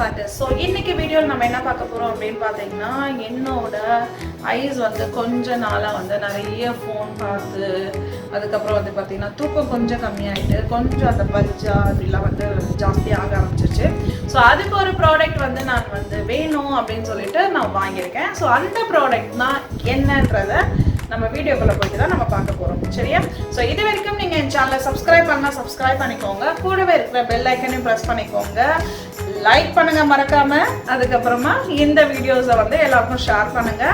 GoshLife Under Eye Serum10. So இன்னைக்கு வீடியோவில் நம்ம என்ன பார்க்க போகிறோம் அப்படின்னு பார்த்தீங்கன்னா, என்னோட ஐஸ் வந்து கொஞ்ச நாளாக வந்து நிறைய ஃபோன் பார்த்து, அதுக்கப்புறம் வந்து பார்த்தீங்கன்னா தூக்கம் கொஞ்சம் கம்மியாகிட்டு, கொஞ்சம் அந்த பல்ஜா அப்படிலாம் வந்து ஜாஸ்தியாக ஆரம்பிச்சிருச்சு. ஸோ அதுக்கு ஒரு ப்ராடக்ட் வந்து நான் வந்து வேணும் அப்படின்னு சொல்லிட்டு நான் வாங்கியிருக்கேன். ஸோ அந்த ப்ராடக்ட் தான் என்னன்றதை நம்ம வீடியோக்குள்ளே போயிட்டு தான் நம்ம பார்க்க போகிறோம், சரியா? ஸோ இது வரைக்கும் நீங்கள் என் சேனலை சப்ஸ்கிரைப் பண்ணால் சப்ஸ்கிரைப் பண்ணிக்கோங்க, கூடவே இருக்கிற பெல் ஐக்கனையும் ப்ரெஸ் பண்ணிக்கோங்க, லைக் பண்ணுங்க மறக்காம, அதுக்கப்புறமா இந்த வீடியோஸை வந்து எல்லாருக்கும் ஷேர் பண்ணுங்க.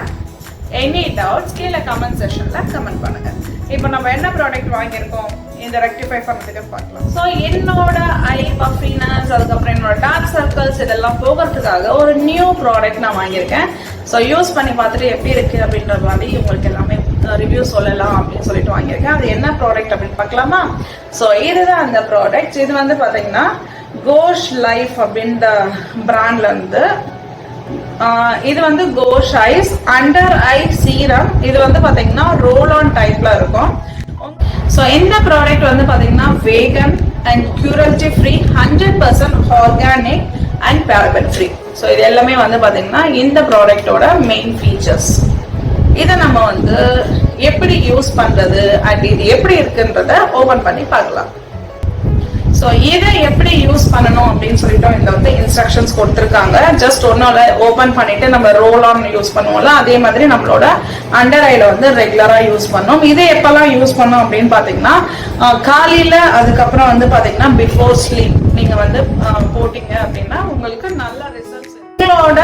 எனி டவுட்ஸ் கீழே கமெண்ட் செக்ஷன்ல கமெண்ட் பண்ணுங்க. இப்போ நம்ம என்ன ப்ராடக்ட் வாங்கியிருக்கோம் இந்த ரெக்டிஃபை பண்ணுறதுக்கு பார்க்கலாம். ஸோ என்னோட ஐ பஃபினஸ், அதுக்கப்புறம் என்னோட டார்க் சர்க்கிள்ஸ் இதெல்லாம் போகிறதுக்காக ஒரு நியூ ப்ராடக்ட் நான் வாங்கியிருக்கேன். ஸோ யூஸ் பண்ணி பார்த்துட்டு எப்படி இருக்குது அப்படின்ற மாதிரி உங்களுக்கு எல்லாமே ரிவ்யூ சொல்லலாம் அப்படின்னு சொல்லிட்டு வாங்கியிருக்கேன். அது என்ன ப்ராடக்ட் அப்படின்னு பார்க்கலாமா? ஸோ இதுதான் அந்த ப்ராடக்ட். இது வந்து பார்த்தீங்கன்னா GoshLife அப்படின்ற பிராண்ட்ல இருந்து இது வந்து Gosh Eyes Under Eye Serum. இது வந்து பாத்தீங்கன்னா ரோல் ஆன் டைப்ல இருக்கும். ஸோ இந்த ப்ராடக்ட் வந்து பாத்தீங்கன்னா vegan and cruelty free, 100% organic and paraben free. So இது எல்லாமே வந்து பாத்தீங்கன்னா இந்த ப்ராடக்டோட மெயின் ஃபீச்சர்ஸ். இதை நம்ம வந்து எப்படி யூஸ் பண்றது அண்ட் இது எப்படி இருக்குன்றத ஓபன் பண்ணி பார்க்கலாம். ஸோ இதை எப்படி யூஸ் பண்ணணும் அப்படின்னு சொல்லிட்டு இந்த வந்து இன்ஸ்ட்ரக்ஷன்ஸ் கொடுத்துருக்காங்க. ஜஸ்ட் ஒன்னோட ஓபன் பண்ணிட்டு நம்ம ரோல் ஆன் யூஸ் பண்ணுவோம்ல, அதே மாதிரி நம்மளோட அண்டர் ஐல வந்து ரெகுலரா யூஸ் பண்ணோம். இதை எப்பெல்லாம் யூஸ் பண்ணோம் அப்படின்னு பாத்தீங்கன்னா, காலையில, அதுக்கப்புறம் வந்து பாத்தீங்கன்னா பிஃபோர் ஸ்லீப் நீங்க வந்து போட்டீங்க அப்படின்னா உங்களுக்கு நல்ல ரிசல்ட்ஸ். உங்களோட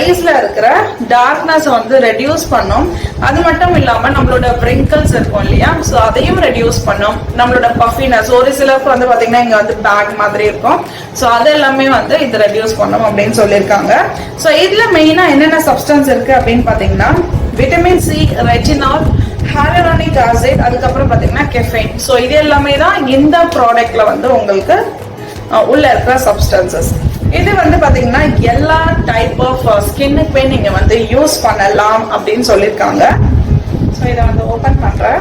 ஐஸ்ல இருக்கிற டார்க்னஸ் வந்து ரெடியூஸ் பண்ணும். அது மட்டும் இல்லாம நம்மளோட wrinkles இருக்கும் இல்லையா, ஸோ அதையும் ரெடியூஸ் பண்ணும். நம்மளோட பஃபினஸ், ஒரு சிலருக்கு வந்து பாத்தீங்கன்னா இங்க வந்து பேக் மாதிரி இருக்கும், ஸோ அது எல்லாமே வந்து இது ரெடியூஸ் பண்ணும் அப்படின்னு சொல்லியிருக்காங்க. ஸோ இதுல மெயினா என்னென்ன சப்ஸ்டன்ஸ் இருக்கு அப்படின்னு பாத்தீங்கன்னா, vitamin C, retinal, hyaluronic acid, அதுக்கப்புறம் பாத்தீங்கன்னா கெஃபைன். ஸோ இது எல்லாமே தான் இந்த ப்ராடக்ட்ல வந்து உங்களுக்கு உள்ள இருக்கிற சப்ஸ்டன்சஸ். இது வந்து பாத்தீங்கன்னா எல்லா டைப் ஆஃப் ஸ்கின்னுக்குமே நீங்க வந்து யூஸ் பண்ணலாம் அப்படின்னு சொல்லியிருக்காங்க. ஸோ இதை வந்து ஓபன் பண்றேன்.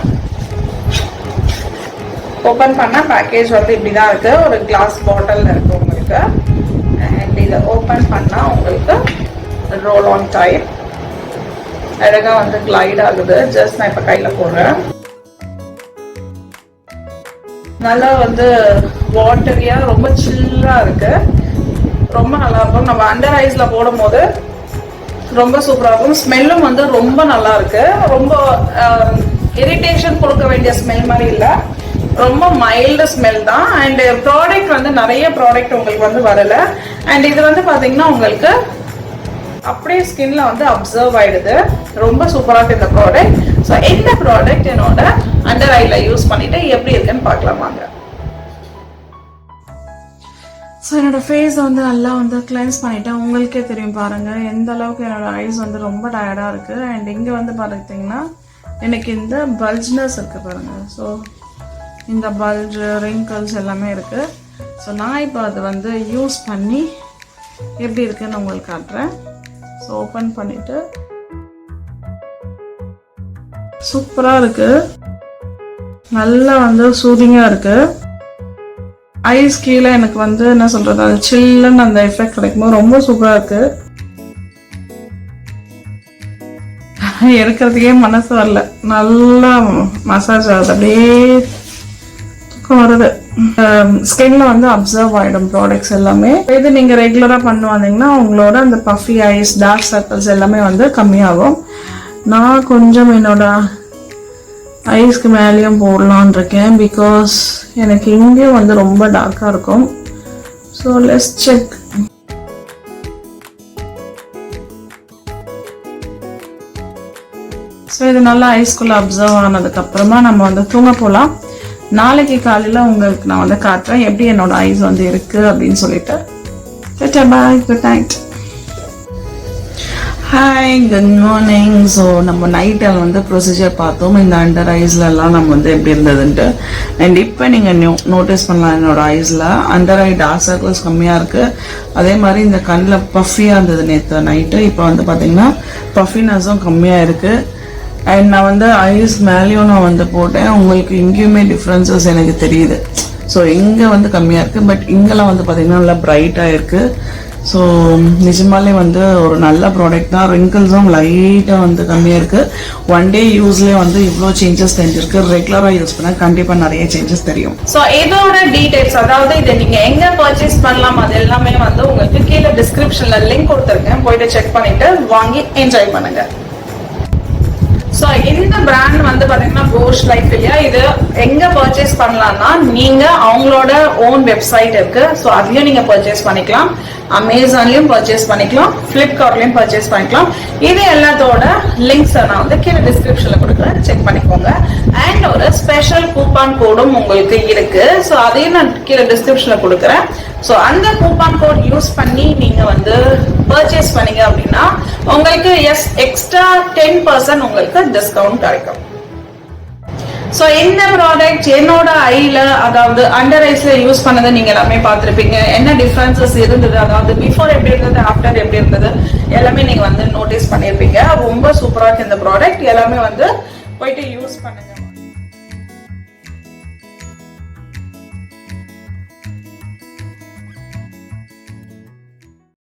ஓபன் பண்ண பேக்கேஜ் வந்து இப்படிதான் இருக்கு. ஒரு கிளாஸ் பாட்டில் இருக்கு உங்களுக்கு. அண்ட் இதை ஓபன் பண்ணா உங்களுக்கு ரோல் ஆன் டைப் அழகா வந்து கிளைட் ஆகுது. ஜஸ்ட் நான் இப்ப கையில போடுறேன். நல்லா வந்து வாட்டரியா, ரொம்ப சில்லா இருக்கு, ரொம்ப நல்லா இருக்கும். நம்ம அண்டர் ஐஸ்ல போடும் போது ரொம்ப சூப்பரா இருக்கும். ஸ்மெல்லும் வந்து ரொம்ப நல்லா இருக்கு. ரொம்ப இரிட்டேஷன் கொடுக்க வேண்டிய ஸ்மெல் மாதிரி இல்ல, ரொம்ப மைல்டு ஸ்மெல் தான். அண்ட் ப்ராடக்ட் வந்து நிறைய ப்ராடக்ட் உங்களுக்கு வந்து வரல. அண்ட் இது வந்து பாத்தீங்கன்னா உங்களுக்கு அப்படியே ஸ்கின்ல வந்து அப்சர்வ் ஆயிடுது. ரொம்ப சூப்பரா இருக்கு இந்த ப்ராடக்ட். ஸோ இந்த ப்ராடக்ட் என்னோட அண்டர் ஐல யூஸ் பண்ணிட்டு எப்படி இருக்குன்னு பார்க்கலாம் வாங்க. ஸோ என்னோட ஃபேஸ் வந்து நல்லா வந்து கிளென்ஸ் பண்ணிட்டேன். உங்களுக்கே தெரியும் பாருங்க எந்த அளவுக்கு என்னோட ஐஸ் வந்து ரொம்ப டயர்டா இருக்கு. அண்ட் இங்க வந்து பார்த்தீங்கன்னா எனக்கு இந்த பல்ஜ்னஸ் இருக்கு பாருங்க. ஸோ இந்த பல்ஜ், ரிங்கிள்ஸ் எல்லாமே இருக்கு. ஸோ நான் இப்போ அதை வந்து யூஸ் பண்ணி எப்படி இருக்குன்னு உங்களுக்கு காட்டுறேன். ஸோ ஓப்பன் பண்ணிட்டு சூப்பராக இருக்கு, நல்லா வந்து சூதிங்காக இருக்கு. ஐஸ் கீழே எனக்கு வந்து என்ன சொல்றது, அது சில்லுன்னு அந்த எஃபெக்ட் கிடைக்கும்போது ரொம்ப சூப்பரா இருக்கு. எடுக்கிறதுக்கே மனசு வரல, நல்லா மசாஜ் ஆகுது, அப்படியே தூக்கம் வருது. ஸ்கின்ல வந்து அப்சர்வ் ஆயிடும் ப்ராடக்ட்ஸ் எல்லாமே. இது நீங்க ரெகுலரா பண்ணு வந்தீங்கன்னா உங்களோட அந்த பஃபி ஐஸ், டார்க் சர்க்கிள்ஸ் எல்லாமே வந்து கம்மியாகும். நான் கொஞ்சம் என்னோட ஐஸ்க்கு மேலேயும் போடலான் இருக்கேன், பிகாஸ் எனக்கு இங்கேயும் வந்து ரொம்ப டார்க்கா இருக்கும். So let's check. ஸோ இது நல்லா ஐஸ்குள்ள அப்சர்வ் ஆனதுக்கு அப்புறமா நம்ம வந்து தூங்க போகலாம். நாளைக்கு காலையில உங்களுக்கு நான் வந்து காட்டுறேன் எப்படி என்னோட ஐஸ் வந்து இருக்கு அப்படின்னு சொல்லிட்டு. Bye, good night. Hi, good morning. So நம்ம நைட்டில் வந்து ப்ரொசீஜர் பார்த்தோம், இந்த அண்டர் ஐஸ்லலாம் நம்ம வந்து எப்படி இருந்ததுன்ட்டு. அண்ட் இப்போ நீங்கள் நோட்டீஸ் பண்ணலாம் என்னோட ஐஸில் அண்டர் ஐ டார்க் சர்க்கிள்ஸ் கம்மியாக இருக்குது. அதே மாதிரி இந்த கண்ணில் பஃபியாக இருந்தது நேற்று நைட்டு, இப்போ வந்து பார்த்தீங்கன்னா பஃபினஸும் கம்மியாக இருக்குது. அண்ட் நான் வந்து ஐஸ் மேலேயும் நான் வந்து போட்டேன். உங்களுக்கு இங்கேயுமே டிஃப்ரென்சஸ் எனக்கு தெரியுது. ஸோ இங்கே வந்து கம்மியாக இருக்குது, பட் இங்கெல்லாம் வந்து பார்த்தீங்கன்னா நல்லா பிரைட்டாக இருக்குது. ஸோ நிஜமாலே வந்து ஒரு நல்ல ப்ராடக்ட் தான். ரிங்கிள்ஸும் லைட்டாக வந்து கம்மியாக இருக்குது. ஒன் டே யூஸ்லேயே வந்து இவ்வளோ சேஞ்சஸ் தெரிஞ்சிருக்கு. ரெகுலராக யூஸ் பண்ணால் கண்டிப்பாக நிறைய சேஞ்சஸ் தெரியும். ஸோ இதோட டீடைல்ஸ், அதாவது இதை நீங்கள் எங்கே பர்ச்சேஸ் பண்ணலாம், அது எல்லாமே வந்து உங்களுக்கு கீழே டிஸ்கிரிப்ஷனில் லிங்க் கொடுத்துருக்கேன். போயிட்டு செக் பண்ணிட்டு வாங்கி என்ஜாய் பண்ணுங்க. ஸோ இந்த பிராண்ட் வந்து பார்த்தீங்கன்னா GoshLife இல்லையா, இது எங்கே பர்ச்சேஸ் பண்ணலாம்னா நீங்கள் அவங்களோட ஓன் வெப்சைட் இருக்கு. ஸோ அதையும் நீங்கள் பர்ச்சேஸ் பண்ணிக்கலாம். அமேசான்லையும் பர்ச்சேஸ் பண்ணிக்கலாம், ஃப்ளிப்கார்ட்லையும் பர்ச்சேஸ் பண்ணிக்கலாம். இது எல்லாத்தோட லிங்க்ஸ் நான் வந்து கீழே டிஸ்கிரிப்ஷனில் கொடுக்குறேன், செக் பண்ணிக்கோங்க. அண்ட் ஒரு ஸ்பெஷல் கூப்பான் கோடும் உங்களுக்கு இருக்கு. ஸோ அதையும் நான் கீழே டிஸ்கிரிப்ஷனில் கொடுக்குறேன். ஸோ அந்த கூப்பான் கோட் யூஸ் பண்ணி நீங்கள் வந்து பர்ச்சேஸ் பண்ணீங்க அப்படின்னா உங்களுக்கு எக்ஸ்ட்ரா 10% உங்களுக்கு டிஸ்கவுண்ட் கிடைக்கும். ஸோ இந்த ப்ராடக்ட் என்னோட ஐல, அதாவது அண்டர் ஐஸ்ல யூஸ் பண்ணதை நீங்க எல்லாமே பார்த்துருப்பீங்க. என்ன டிஃபரன்சஸ் இருந்தது, அதாவது பிஃபோர் எப்படி இருந்தது, ஆஃப்டர் எப்படி இருந்தது, எல்லாமே நீங்க வந்து நோட்டீஸ் பண்ணியிருப்பீங்க. ரொம்ப சூப்பரா இருக்கு இந்த ப்ராடக்ட். எல்லாமே வந்து போயிட்டு யூஸ் பண்ணுங்க.